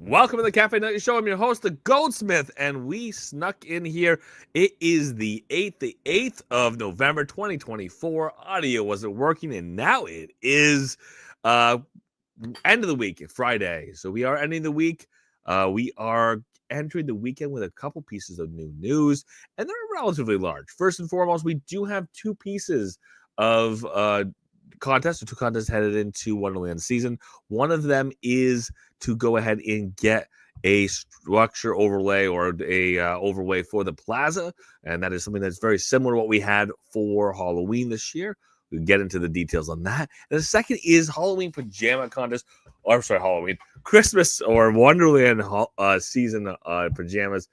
Welcome to the Cafe Nutty Show. I'm your host, the Goldsmith, and we snuck in here. It is the 8th of November, 2024. Audio wasn't working, and now it is end of the week, Friday. So we are ending the week. We are entering the weekend with a couple pieces of new news, and they're relatively large. First and foremost, we do have two pieces of two contests headed into Wonderland season. One of them is to go ahead and get a structure overlay or a overlay for the plaza, and that is something that's very similar to what we had for Halloween this year. We'll get into the details on that. And the second is Halloween pajama contest. Or sorry, Halloween, Christmas or Wonderland season pajamas.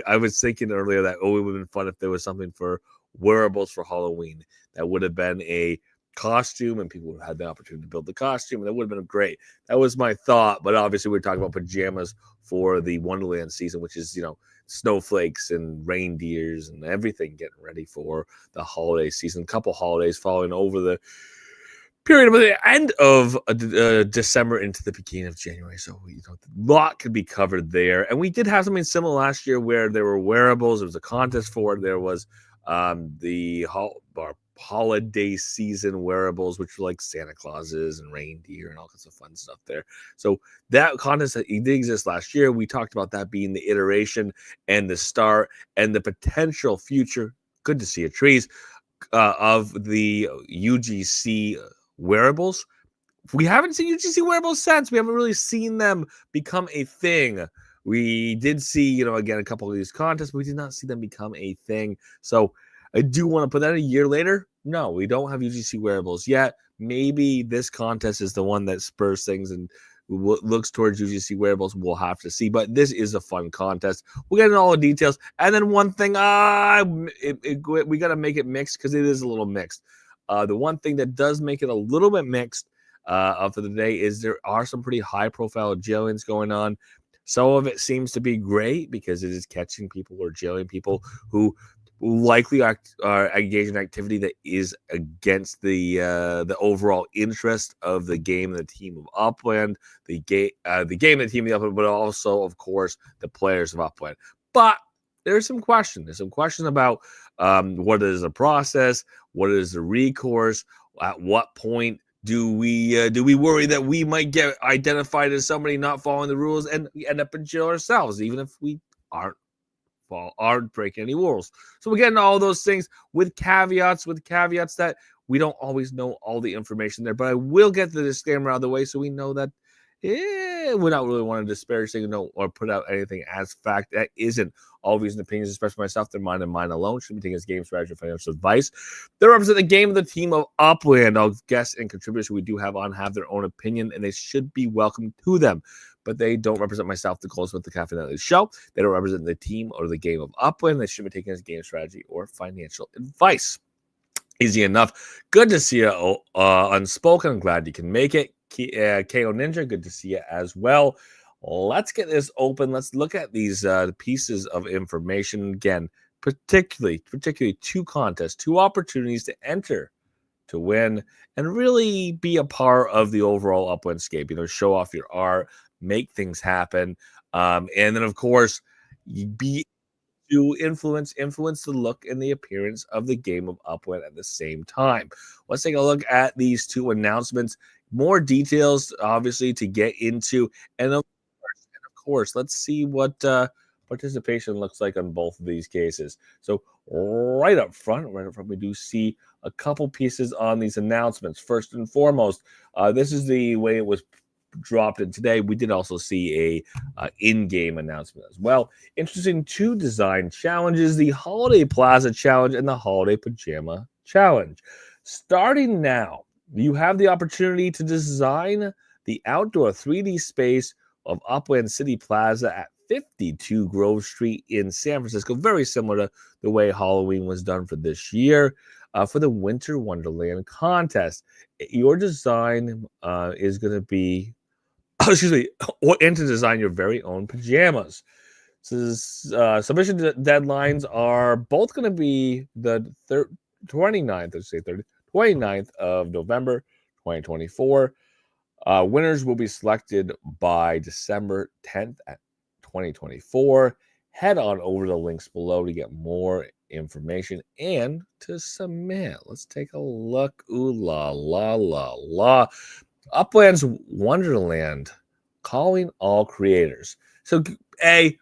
I was thinking earlier that it would have been fun if there was something for wearables for Halloween. That would have been a costume and people would have had the opportunity to build the costume, and that would have been great. That was my thought, but obviously we're talking about pajamas for the Wonderland season, which is, snowflakes and reindeers and everything getting ready for the holiday season. A couple holidays following over the period of the end of December into the beginning of January. So, a lot could be covered there. And we did have something similar last year where there were wearables. There was a contest for it. There was the holiday season wearables, which were like Santa Clauses and reindeer and all kinds of fun stuff there. So that contest that did exist last year, we talked about that being the iteration and the start and the potential future. Good to see you, trees, of the UGC wearables. We haven't seen UGC wearables since. We haven't really seen them become a thing. We did see, again, a couple of these contests, but we did not see them become a thing. So I do want to put that a year later. No, we don't have UGC wearables yet. Maybe this contest is the one that spurs things and looks towards UGC wearables. We'll have to see. But this is a fun contest. We'll get into all the details. And then one thing, we got to make it mixed because it is a little mixed. The one thing that does make it a little bit mixed for the day is there are some pretty high-profile jailings going on. Some of it seems to be great because it is catching people or jailing people who likely are engaged in activity that is against the overall interest of the game and the team of Upland, the game and the team of Upland, but also, of course, the players of Upland. But there's some questions. There's some questions about what is the process, what is the recourse, at what point do we worry that we might get identified as somebody not following the rules and we end up in jail ourselves, even if we aren't breaking any rules. So we're getting all those things with caveats that we don't always know all the information there. But I will get the disclaimer out of the way so we know that we don't really want to disparage things or put out anything as fact. That isn't always an opinions, especially myself. They're mine and mine alone. Shouldn't be taken as game strategy or financial advice. They represent the game of the team of Upland. All guests and contributors who we do have on have their own opinion, and they should be welcome to them. But they don't represent myself, the Goldsmith, the Cafe Nutty Show. They don't represent the team or the game of Upland. They shouldn't be taken as game strategy or financial advice. Easy enough. Good to see you, Unspoken. I'm glad you can make it. KO Ninja, good to see you as well. Let's get this open. Let's look at these pieces of information. Again, particularly two contests, two opportunities to enter, to win, and really be a part of the overall Uplandscape. Show off your art, make things happen, and then, of course, be to influence the look and the appearance of the game of Upland at the same time. Let's take a look at these two announcements. More details, obviously, to get into, and of course, let's see what participation looks like on both of these cases. So right up front, we do see a couple pieces on these announcements. First and foremost, this is the way it was dropped in today. We did also see a in-game announcement as well. Interesting two design challenges: the Holiday Plaza Challenge and the Holiday Pajama Challenge. Starting now, you have the opportunity to design the outdoor 3D space of Upland City Plaza at 52 Grove Street in San Francisco. Very similar to the way Halloween was done for this year for the Winter Wonderland contest. Your design is going to be and to design your very own pajamas. So submission deadlines are both going to be the 29th of November, 2024. Winners will be selected by December 10th at 2024. Head on over to the links below to get more information and to submit. Let's take a look. Ooh la la la la. Upland's Wonderland calling all creators. So,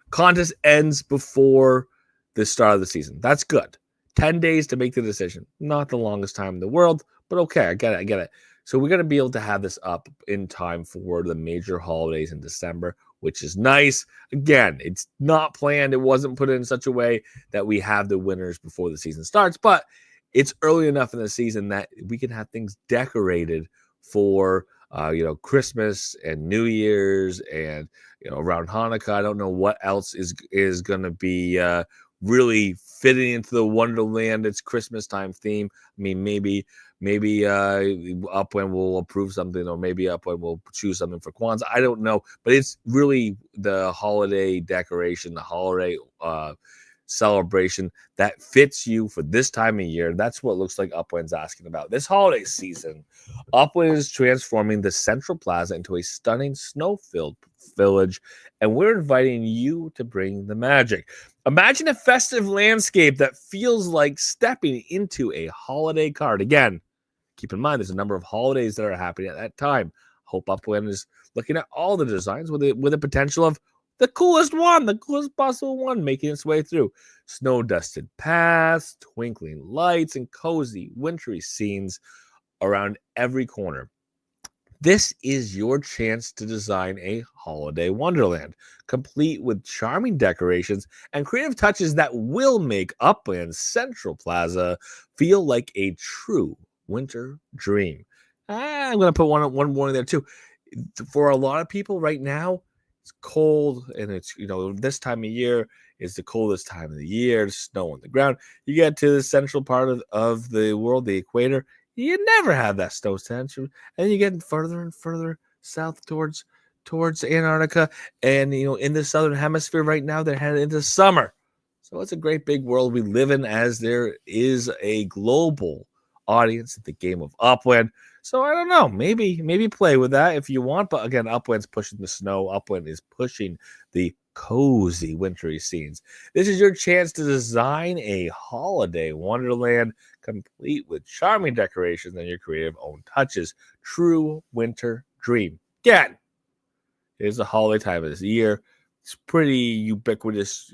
contest ends before the start of the season. That's good. 10 days to make the decision. Not the longest time in the world, but okay, I get it. So we're going to be able to have this up in time for the major holidays in December, which is nice. Again, it's not planned. It wasn't put in such a way that we have the winners before the season starts, but it's early enough in the season that we can have things decorated for Christmas and New Year's and around Hanukkah. I don't know what else is going to be really fitting into the Wonderland. It's Christmas time theme. I mean, maybe Upland will approve something, or maybe Upland will choose something for Kwanzaa. I don't know, but it's really the holiday decoration, the holiday celebration that fits you for this time of year. That's what looks like Upland's asking about. This holiday season, Upland is transforming the Central Plaza into a stunning snow-filled village, and we're inviting you to bring the magic. Imagine a festive landscape that feels like stepping into a holiday card. Again, keep in mind there's a number of holidays that are happening at that time. Hope Upland is looking at all the designs with a potential of the coolest possible one making its way through. Snow-dusted paths, twinkling lights, and cozy wintry scenes around every corner. This is your chance to design a holiday wonderland, complete with charming decorations and creative touches that will make Upland's Central Plaza feel like a true winter dream. I'm going to put one more in there too. For a lot of people right now, it's cold, and it's this time of year is the coldest time of the year. Snow on the ground. You get to the central part of the world, the equator. You never have that snow tension, and you get further and further south towards Antarctica, and in the southern hemisphere right now they're headed into summer. So it's a great big world we live in, as there is a global audience at the game of Upland. So I don't know, maybe play with that if you want, but again, Upland's pushing the snow. Upland is pushing the cozy wintry scenes. This is your chance to design a holiday wonderland complete with charming decorations and your creative own touches. True winter dream. Again, it is the holiday time of this year. It's pretty ubiquitous.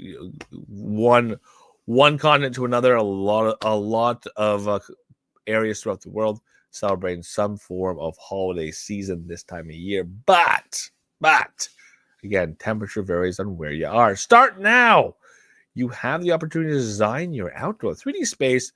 One continent to another. A lot of areas throughout the world celebrating some form of holiday season this time of year. But again, temperature varies on where you are. Start now. You have the opportunity to design your outdoor 3D space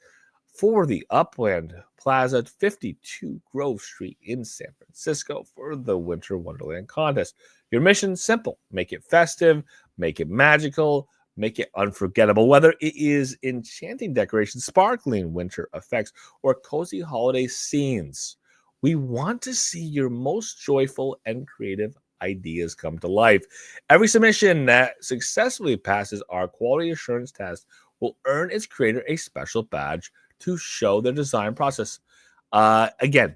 for the Upland Plaza at 52 Grove Street in San Francisco for the Winter Wonderland contest. Your mission, simple. Make it festive, make it magical, make it unforgettable. Whether it is enchanting decorations, sparkling winter effects, or cozy holiday scenes, we want to see your most joyful and creative ideas come to life. Every submission that successfully passes our quality assurance test will earn its creator a special badge to show their design process. Again,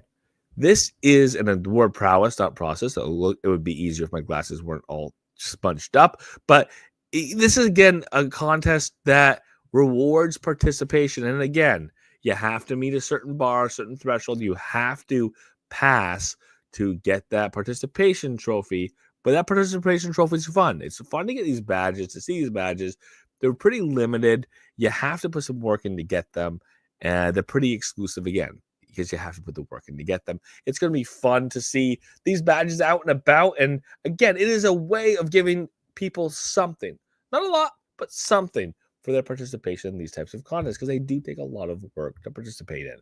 this is an award prowess, not process. So it would be easier if my glasses weren't all sponged up. But this is, again, a contest that rewards participation. And again, you have to meet a certain bar, a certain threshold. You have to pass to get that participation trophy. But that participation trophy is fun. It's fun to get these badges, to see these badges. They're pretty limited. You have to put some work in to get them. And they're pretty exclusive, again, because you have to put the work in to get them. It's going to be fun to see these badges out and about. And again, it is a way of giving people something. Not a lot, but something for their participation in these types of contests, because they do take a lot of work to participate in.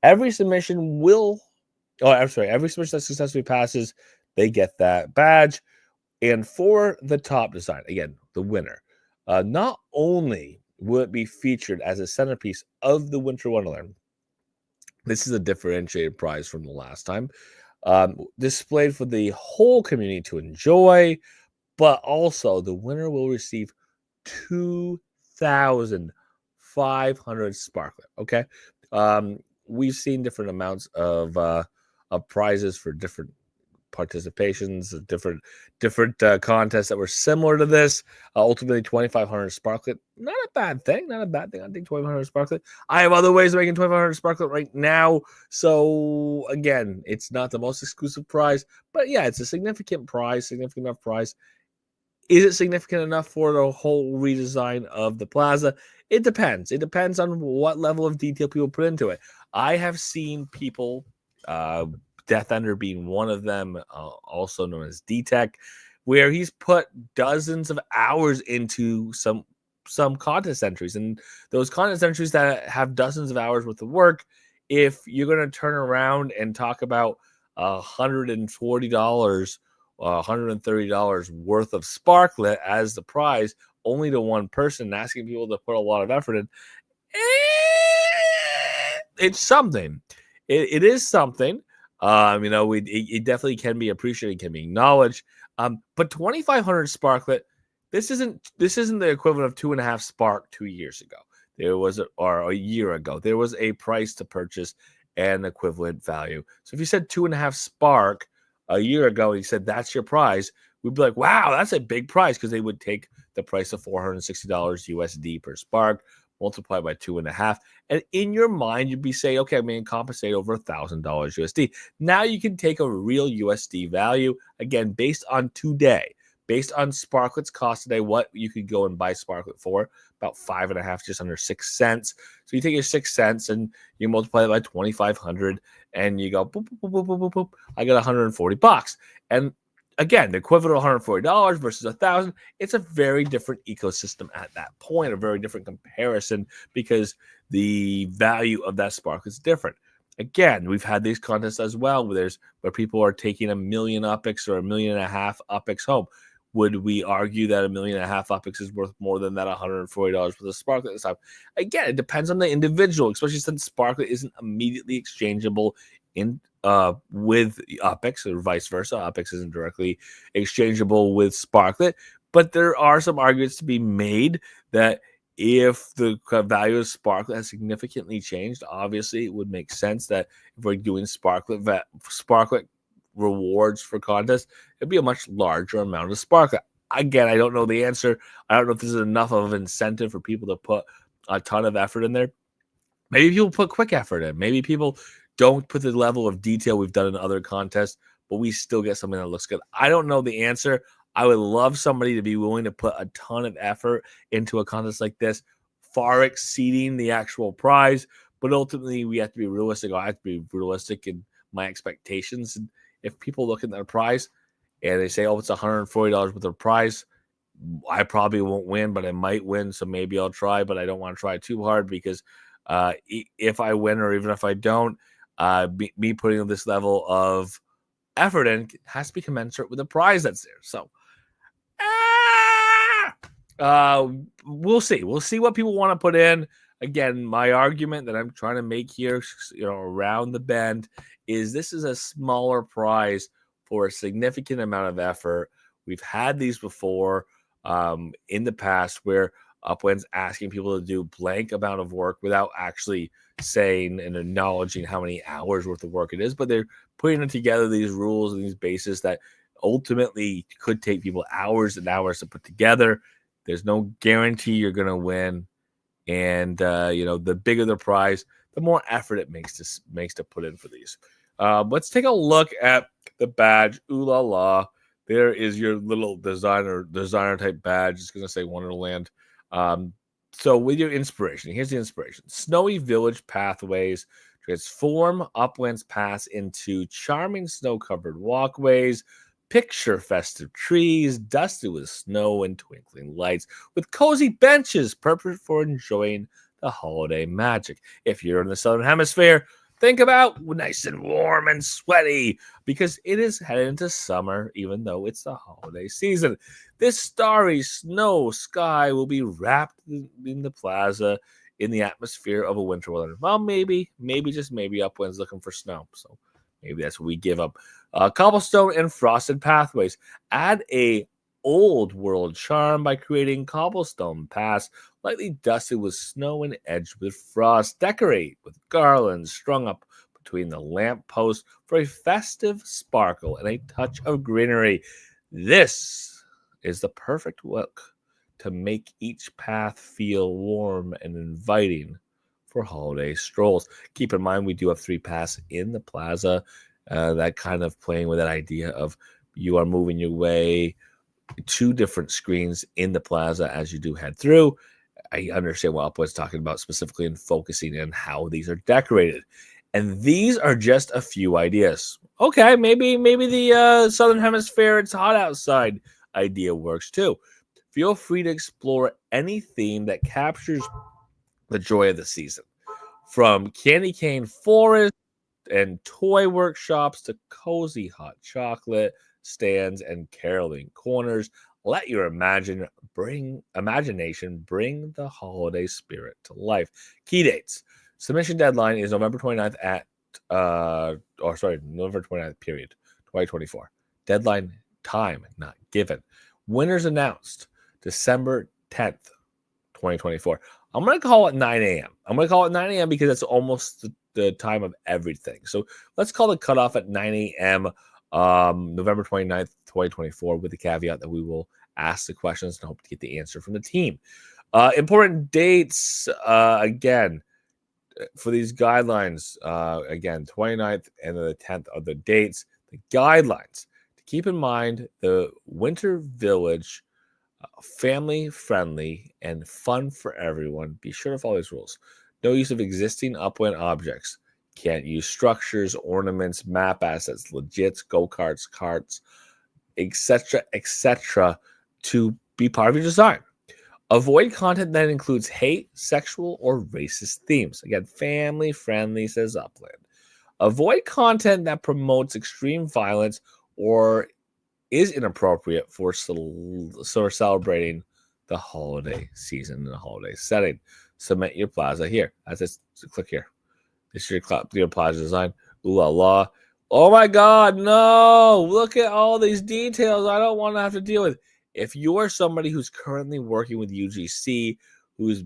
Every submission that successfully passes, they get that badge. And for the top design, again, the winner, not only will it be featured as a centerpiece of the Winter Wonderland, this is a differentiated prize from the last time, displayed for the whole community to enjoy, but also the winner will receive 2,500 sparkler. Okay. We've seen different amounts of prizes for different participations, different contests that were similar to this. Ultimately, 2,500 Sparklet, not a bad thing. Not a bad thing. I think 2,500 Sparklet. I have other ways of making 2,500 Sparklet right now. So again, it's not the most exclusive prize, but yeah, it's a significant prize, significant enough prize. Is it significant enough for the whole redesign of the plaza? It depends. It depends on what level of detail people put into it. I have seen people, Death Ender being one of them, also known as D-Tech, where he's put dozens of hours into some contest entries. And those contest entries that have dozens of hours worth of work, if you're going to turn around and talk about $140, $130 worth of Sparklet as the prize, only to one person, asking people to put a lot of effort in, it's something. It is something. It definitely can be appreciated, can be acknowledged. But 2,500 Sparklet, this isn't the equivalent of 2.5 Spark 2 years ago. Or a year ago, there was a price to purchase and equivalent value. So if you said 2.5 Spark a year ago, he said that's your prize, we'd be like, wow, that's a big price, because they would take the price of $460 USD per Spark, multiply by 2.5, and in your mind you'd be saying, okay, I'm going to compensate over $1,000 USD. Now you can take a real USD value, again, based on today, based on Sparklet's cost today, what you could go and buy Sparklet for, about 5.5, just under 6 cents. So you take your 6 cents and you multiply it by 2,500, and you go, boop, boop, boop, boop, boop, boop, I got $140. And again, the equivalent of $140 versus $1,000, it's a very different ecosystem at that point, a very different comparison, because the value of that Spark is different. Again, we've had these contests as well where people are taking 1 million UPX or 1.5 million UPX home. Would we argue that 1.5 million UPX is worth more than that $140 worth of Sparklet at this time? Again, it depends on the individual, especially since Sparklet isn't immediately exchangeable with UPX, or vice versa. UPX isn't directly exchangeable with Sparklet, but there are some arguments to be made that if the value of Sparklet has significantly changed, obviously it would make sense that if we're doing Sparklet rewards for contests, it'd be a much larger amount of Sparklet. Again, I don't know the answer. I don't know if this is enough of an incentive for people to put a ton of effort in there. Maybe people put quick effort in. Maybe people don't put the level of detail we've done in other contests, but we still get something that looks good. I don't know the answer. I would love somebody to be willing to put a ton of effort into a contest like this, far exceeding the actual prize. But ultimately, we have to be realistic. I have to be realistic in my expectations. And if people look at their prize and they say, oh, it's $140 with a prize, I probably won't win, but I might win. So maybe I'll try, but I don't want to try too hard, because if I win, or even if I don't, me putting this level of effort in has to be commensurate with the prize that's there. So we'll see. We'll see what people want to put in. Again, my argument that I'm trying to make here, around the bend, is this is a smaller prize for a significant amount of effort. We've had these before in the past, where Upland's asking people to do blank amount of work without actually saying and acknowledging how many hours worth of work it is, but they're putting together these rules and these bases that ultimately could take people hours and hours to put together. There's no guarantee you're going to win, and the bigger the prize, the more effort it makes to put in for these. Let's take a look at the badge. Ooh la la! There is your little designer type badge. It's going to say Wonderland. So with your inspiration, here's the inspiration. Snowy village pathways transform Upland's paths into charming snow-covered walkways. Picture festive trees dusted with snow and twinkling lights, with cozy benches perfect for enjoying the holiday magic. If you're in the Southern Hemisphere, think about nice and warm and sweaty, because it is headed into summer, even though it's the holiday season. This starry snow sky will be wrapped in the plaza in the atmosphere of a winter weather. Well, maybe, just maybe Upland's looking for snow, so maybe that's what we give up. Cobblestone and frosted pathways. Add a old world charm by creating cobblestone paths lightly dusted with snow and edged with frost. Decorate with garlands strung up between the lamp posts for a festive sparkle and a touch of greenery. This is the perfect look to make each path feel warm and inviting for holiday strolls. Keep in mind, we do have 3 paths in the plaza, that kind of playing with that idea of you are moving your way 2 different screens in the plaza as you do head through. I understand what Upwood's talking about specifically in focusing on how these are decorated. And these are just a few ideas. Okay, maybe the Southern Hemisphere, it's hot outside idea works too. Feel free to explore any theme that captures the joy of the season. From candy cane forest and toy workshops to cozy hot chocolate stands and caroling corners, let your imagination bring the holiday spirit to life. Key dates. Submission deadline is November 29th at November 29th period 2024. Deadline time not given. Winners announced December 10th, 2024. I'm going to call it 9 a.m. I'm going to call it 9 a.m. because that's almost the time of everything. So let's call the cutoff at 9 a.m. November 29th, 2024, with the caveat that we will ask the questions and hope to get the answer from the team. Important dates, again, for these guidelines, again, 29th and the 10th are the dates. The guidelines. To keep in mind, the Winter Village, family friendly and fun for everyone. Be sure to follow these rules. No use of existing upwind objects. Can't use structures, ornaments, map assets, legits, go-karts, carts, etc., to be part of your design. Avoid content that includes hate, sexual, or racist themes. Again, family friendly, says Upland. Avoid content that promotes extreme violence or is inappropriate for celebrating the holiday season in a holiday setting. Submit your plaza here. Click here. This is your plaza design. Ooh la la. Oh my God, no! Look at all these details. I don't want to have to deal with. If you are somebody who's currently working with UGC, who's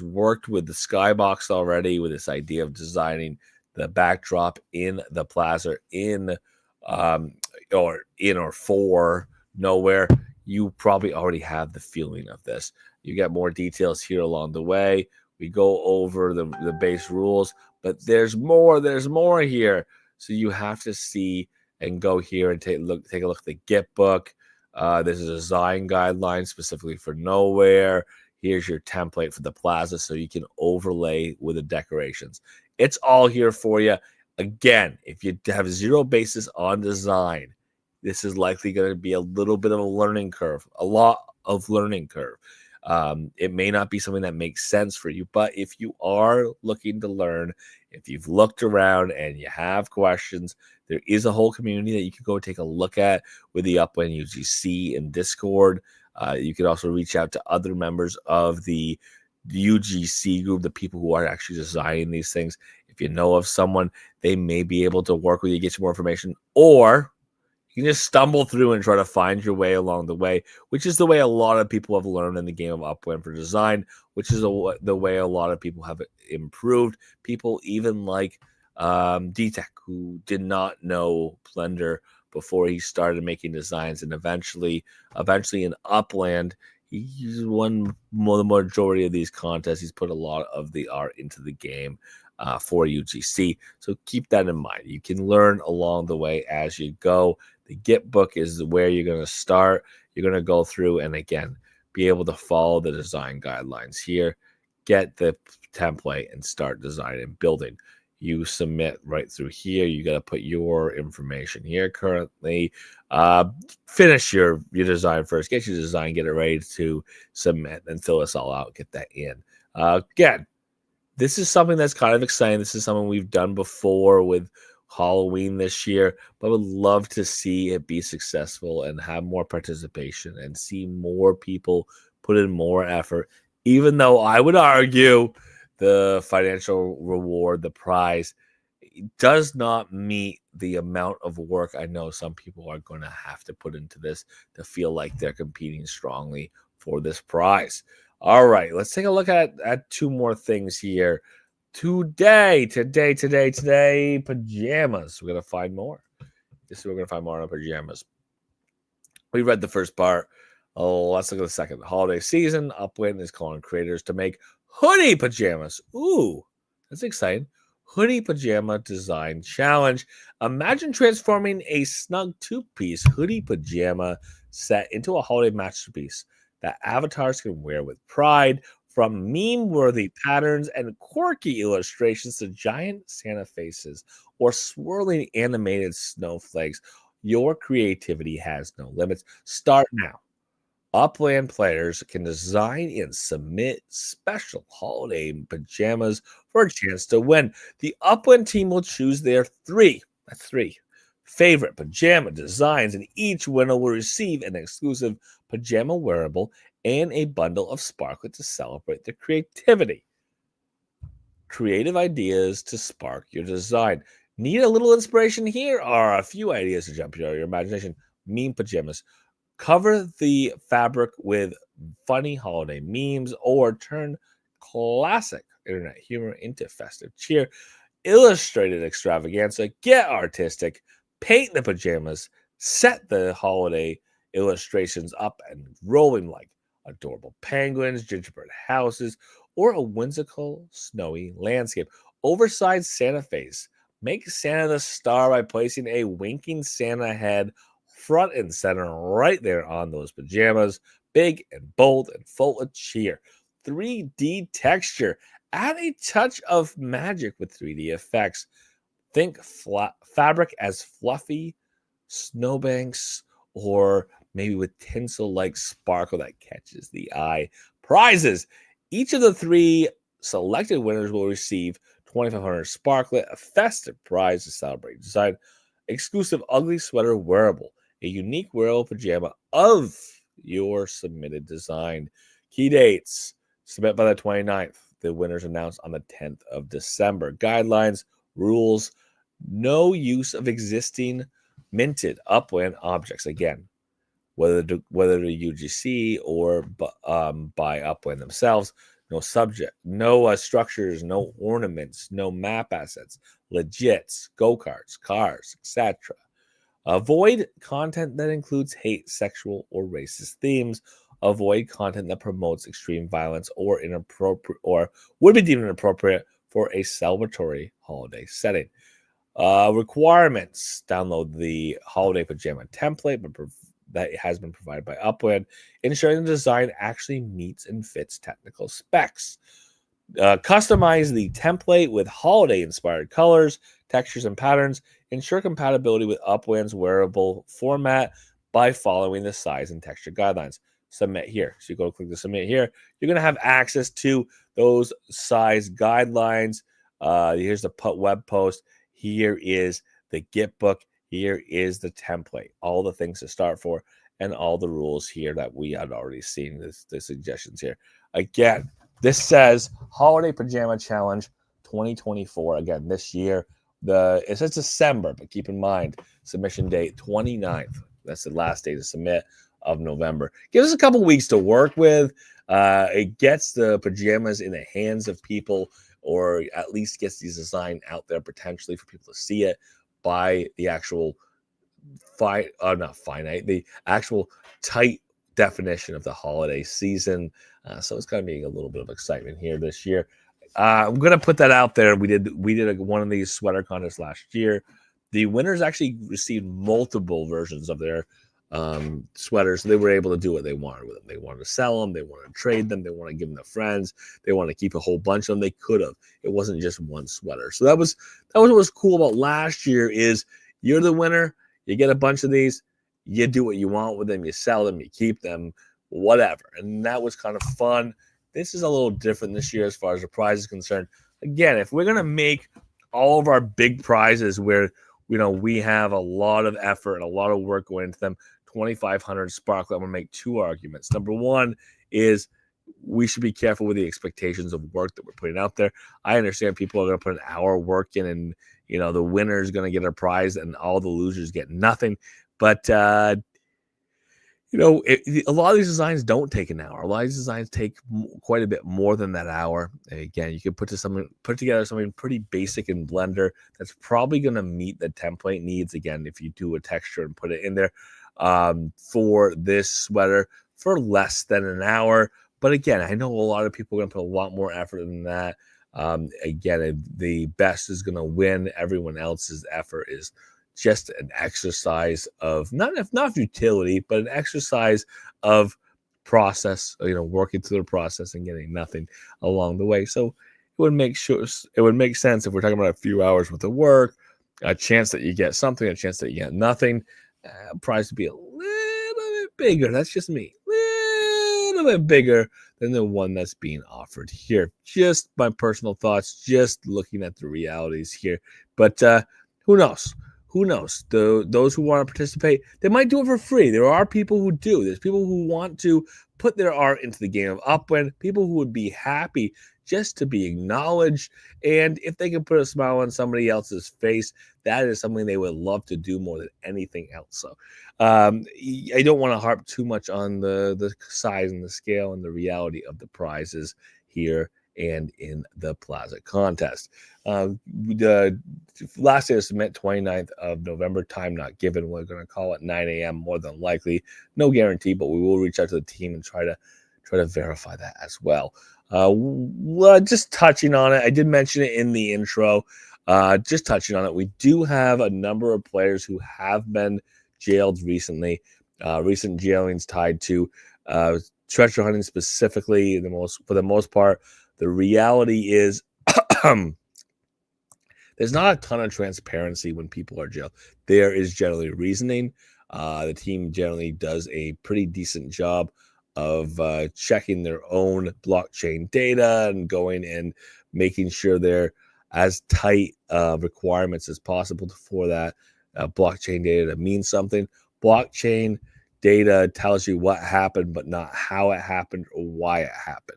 worked with the Skybox already, with this idea of designing the backdrop in the plaza or for nowhere, you probably already have the feeling of this. You get more details here along the way. We go over the base rules, but there's more here. So you have to see and go here and take a look at the Git book. This is a design guideline specifically for nowhere. Here's your template for the plaza so you can overlay with the decorations. It's all here for you. Again, if you have zero basis on design, this is likely going to be a little bit of a learning curve, a lot of learning curve. It may not be something that makes sense for you, but if you are looking to learn, if you've looked around and you have questions, there is a whole community that you can go take a look at with the Upwind UGC and Discord. You can also reach out to other members of the UGC group, the people who are actually designing these things. If you know of someone, they may be able to work with you, get you more information, or you can just stumble through and try to find your way along the way, which is the way a lot of people have learned in the game of Upwind for design, which is the way a lot of people have improved. People even like D-Tech, who did not know Blender before he started making designs, and eventually in Upland, he's won the majority of these contests. He's put a lot of the art into the game for UGC. So keep that in mind. You can learn along the way as you go. The Git book is where you're going to start. You're going to go through and, again, be able to follow the design guidelines here, get the template, and start designing and building. You submit right through here. You got to put your information here currently. Finish your design first. Get your design, get it ready to submit, and fill this all out. Get that in. Again, this is something that's kind of exciting. This is something we've done before with Halloween this year, but I would love to see it be successful and have more participation and see more people put in more effort, even though I would argue the financial reward, the prize, does not meet the amount of work I know some people are going to have to put into this to feel like they're competing strongly for this prize. All right, let's take a look at 2 more things here. Today, pajamas. We're going to find more. We're going to find more on pajamas. We read the first part. Oh, let's look at the second. Holiday season. Upwind is calling creators to make hoodie pajamas. Ooh, that's exciting. Hoodie pajama design challenge. Imagine transforming a snug two-piece hoodie pajama set into a holiday masterpiece that avatars can wear with pride. From meme-worthy patterns and quirky illustrations to giant Santa faces or swirling animated snowflakes, your creativity has no limits. Start now. Upland players can design and submit special holiday pajamas for a chance to win. The Upland team will choose their that's three, favorite pajama designs, and each winner will receive an exclusive pajama wearable and a bundle of sparklet to celebrate their creativity. Creative ideas to spark your design. Need a little inspiration? Here are a few ideas to jump your imagination. Meme pajamas. Cover the fabric with funny holiday memes or turn classic internet humor into festive cheer. Illustrated extravaganza. Get artistic. Paint the pajamas. Set the holiday illustrations up and rolling like adorable penguins, gingerbread houses, or a whimsical snowy landscape. Oversized Santa face. Make Santa the star by placing a winking Santa head front and center right there on those pajamas. Big and bold and full of cheer. 3D texture. Add a touch of magic with 3D effects. Think fabric as fluffy snowbanks or maybe with tinsel like sparkle that catches the eye. Prizes. Each of the three selected winners will receive 2,500 sparklet, a festive prize to celebrate design, exclusive ugly sweater wearable, a unique wearable pajama of your submitted design. Key dates. Submit by the 29th. The winners announced on the 10th of December. Guidelines, rules, no use of existing minted Upland objects. Again, whether the UGC or by Upland themselves. No subject, no structures, no ornaments, no map assets, legits, go-karts, cars, etc. Avoid content that includes hate, sexual, or racist themes. Avoid content that promotes extreme violence or inappropriate or would be deemed inappropriate for a celebratory holiday setting. Requirements: download the holiday pajama template that has been provided by Upland, ensuring the design actually meets and fits technical specs. Customize the template with holiday-inspired colors, textures, and patterns. Ensure compatibility with Upland's wearable format by following the size and texture guidelines. Submit here. So you go click the submit here. You're going to have access to those size guidelines. Here's the web post. Here is the Git book. Here is the template. All the things to start for and all the rules here that we had already seen, the suggestions here. Again, this says Holiday Pajama Challenge 2024. Again, this year, it says December, but keep in mind, submission date 29th. That's the last day to submit of November. Gives us a couple weeks to work with. It gets the pajamas in the hands of people, or at least gets these design out there potentially for people to see it by the actual the actual tight definition of the holiday season. So it's going to be a little bit of excitement here this year. I'm going to put that out there. We did one of these sweater contests last year. The winners actually received multiple versions of their sweaters. So they were able to do what they wanted with them. They wanted to sell them. They wanted to trade them. They wanted to give them to friends. They wanted to keep a whole bunch of them. They could have. It wasn't just one sweater. So that was what was cool about last year is you're the winner. You get a bunch of these. You do what you want with them. You sell them. You keep them. Whatever. And that was kind of fun. This is a little different this year as far as the prize is concerned. Again, if we're going to make all of our big prizes where we have a lot of effort and a lot of work going into them, 2,500 sparkle, I'm going to make two arguments. Number one is we should be careful with the expectations of work that we're putting out there. I understand people are going to put an hour work in and, the winner is going to get a prize and all the losers get nothing. But A lot of these designs don't take an hour. A lot of these designs take quite a bit more than that hour. Again, you can put together something pretty basic in Blender that's probably going to meet the template needs. Again, if you do a texture and put it in there for this sweater for less than an hour. But again, I know a lot of people are going to put a lot more effort in that. Again, the best is going to win. Everyone else's effort is just an exercise of not utility, but an exercise of process, working through the process and getting nothing along the way. So it would make sense if we're talking about a few hours worth of work, a chance that you get something, a chance that you get nothing, price to be a little bit bigger. That's just me. Little bit bigger than the one that's being offered here. Just my personal thoughts, just looking at the realities here. But who knows? Who knows? Those who want to participate, they might do it for free. There are people who do. There's people who want to put their art into the game of Upwind, people who would be happy just to be acknowledged. And if they can put a smile on somebody else's face, that is something they would love to do more than anything else. So I don't want to harp too much on the size and the scale and the reality of the prizes here and in the Plaza contest. The last day to submit, 29th of November, time not given. We're going to call it 9 a.m. more than likely. No guarantee, but we will reach out to the team and try to verify that as well. Just touching on it, I did mention it in the intro. Just touching on it, we do have a number of players who have been jailed recently. Recent jailings tied to treasure hunting specifically. For the most part, the reality is there's not a ton of transparency when people are jailed. There is generally reasoning. The team generally does a pretty decent job of checking their own blockchain data and going and making sure they're as tight requirements as possible for that blockchain data to mean something. Blockchain data tells you what happened, but not how it happened or why it happened.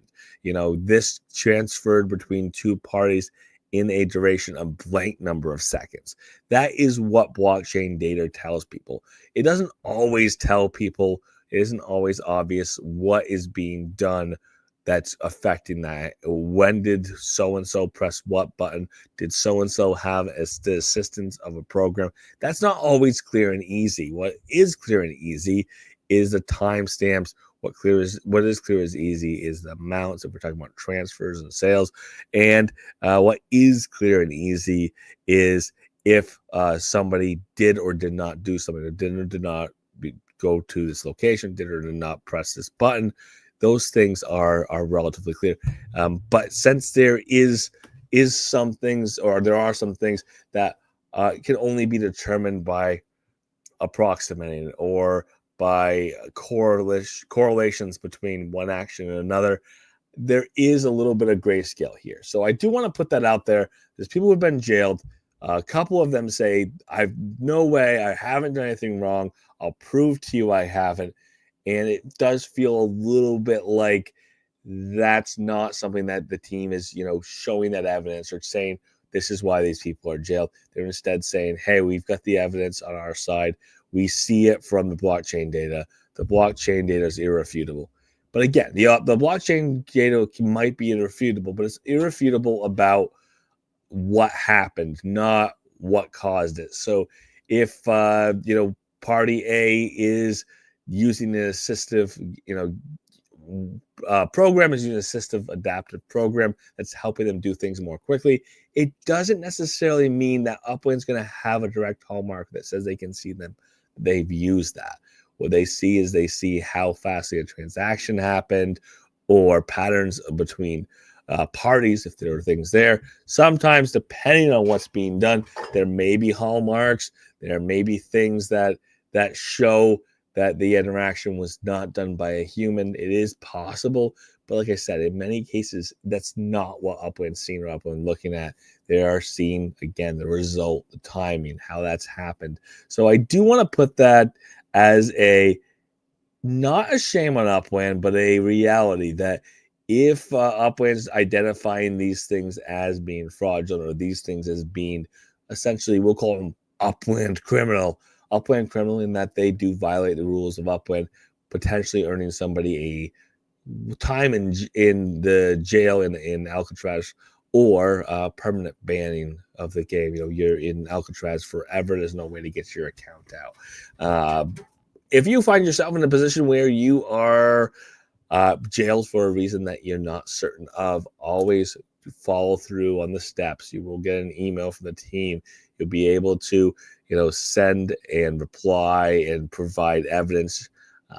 This transferred between two parties in a duration of blank number of seconds. That is what blockchain data tells people. It doesn't always tell people, it isn't always obvious what is being done that's affecting that. When did so-and-so press what button? Did so-and-so have the assistance of a program? That's not always clear and easy. What is clear and easy is the timestamps. What is clear as easy is the amounts, if we're talking about transfers and sales. And what is clear and easy is if somebody did or did not do something, or did or did not go to this location, did or did not press this button. Those things are relatively clear. But since there is some things, or there are some things that can only be determined by approximating or by correlations between one action and another, there is a little bit of grayscale here. So I do want to put that out there. There's people who have been jailed. A couple of them say, I've no way, I haven't done anything wrong. I'll prove to you I haven't. And it does feel a little bit like that's not something that the team is, showing that evidence or saying this is why these people are jailed. They're instead saying, hey, we've got the evidence on our side. We see it from the blockchain data. The blockchain data is irrefutable. But again, the blockchain data might be irrefutable, but it's irrefutable about what happened, not what caused it. So if, party A is using an assistive, program is using an assistive adaptive program that's helping them do things more quickly, it doesn't necessarily mean that Upwind's going to have a direct hallmark that says they can see them. They've used that. What they see is they see how fast a transaction happened or patterns between parties, if there are things there. Sometimes, depending on what's being done, there may be hallmarks. There may be things that show that the interaction was not done by a human. It is possible, but like I said, in many cases, that's not what Upwind's seeing or Upwind looking at. They are seeing, again, the result, the timing, how that's happened. So I do want to put that as not a shame on Upwind, but a reality that if Upwind's identifying these things as being fraudulent or these things as being essentially, we'll call them Upwind criminal in that they do violate the rules of Upwind, potentially earning somebody a time in the jail in Alcatraz, or permanent banning of the game. You're in Alcatraz forever. There's no way to get your account out. If you find yourself in a position where you are jailed for a reason that you're not certain of, always follow through on the steps. You will get an email from the team. You'll be able to, send and reply and provide evidence.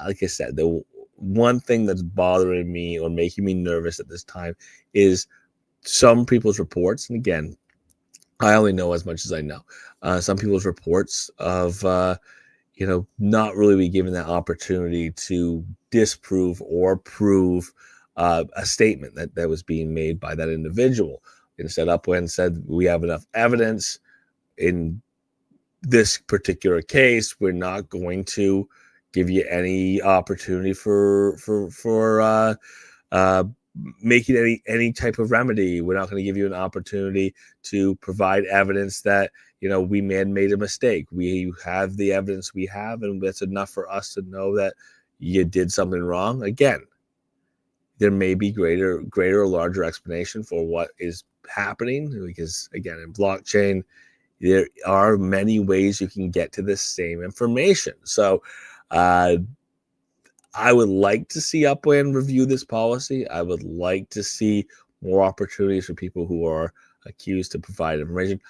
Like I said, the one thing that's bothering me or making me nervous at this time is some people's reports. And again, I only know as much as I know. Some people's reports of, not really be given that opportunity to disprove or prove a statement that was being made by that individual. Instead, Upland said, we have enough evidence in this particular case. We're not going to give you any opportunity for making any type of remedy. We're not going to give you an opportunity to provide evidence that we made a mistake. We have the evidence we have, and that's enough for us to know that you did something wrong. Again, there may be greater or larger explanation for what is happening, because again, in blockchain, there are many ways you can get to the same information. So I would like to see Upland review this policy. I would like to see more opportunities for people who are accused to provide information.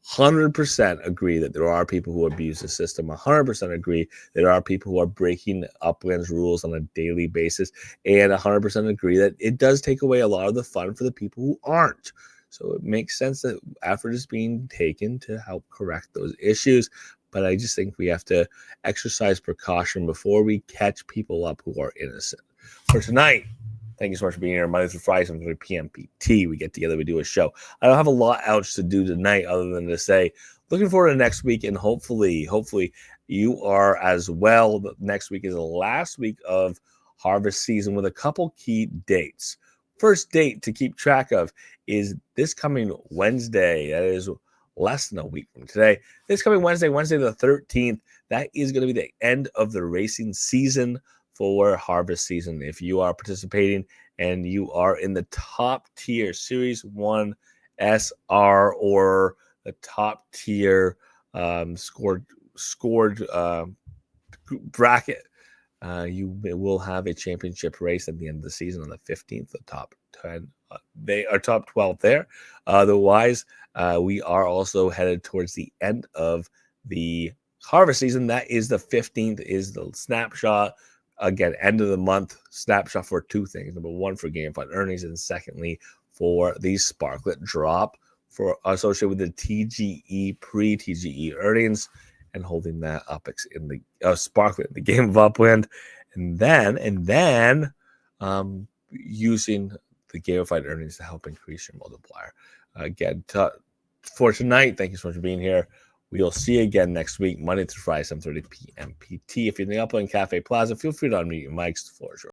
100% agree that there are people who abuse the system. 100% agree that there are people who are breaking Upland's rules on a daily basis. And 100% agree that it does take away a lot of the fun for the people who aren't. So it makes sense that effort is being taken to help correct those issues. But I just think we have to exercise precaution before we catch people up who are innocent. For tonight, thank you so much for being here. Monday through Friday, 7:30 p.m. PT. We get together, we do a show. I don't have a lot else to do tonight other than to say, looking forward to next week, and hopefully you are as well. Next week is the last week of harvest season with a couple key dates. First date to keep track of is this coming Wednesday. That is less than a week from today. This coming Wednesday the 13th, that is going to be the end of the racing season for harvest season. If you are participating and you are in the top tier Series 1 SR or the top tier scored bracket, you will have a championship race at the end of the season on the 15th. The top 10, they are top 12 there. Otherwise, we are also headed towards the end of the harvest season. That is the 15th, is the snapshot. Again, end of the month snapshot for two things. Number one, for GameFi earnings, and secondly, for the Sparklet drop for associated with the TGE pre-TGE earnings, and holding that up in the Sparklet, the game of Upland, and then using the gamified earnings to help increase your multiplier. Again, for tonight, thank you so much for being here. We'll see you again next week, Monday through Friday, 7:30 p.m. PT. If you're in the Upland Cafe Plaza, feel free to unmute your mics. The floor is yours.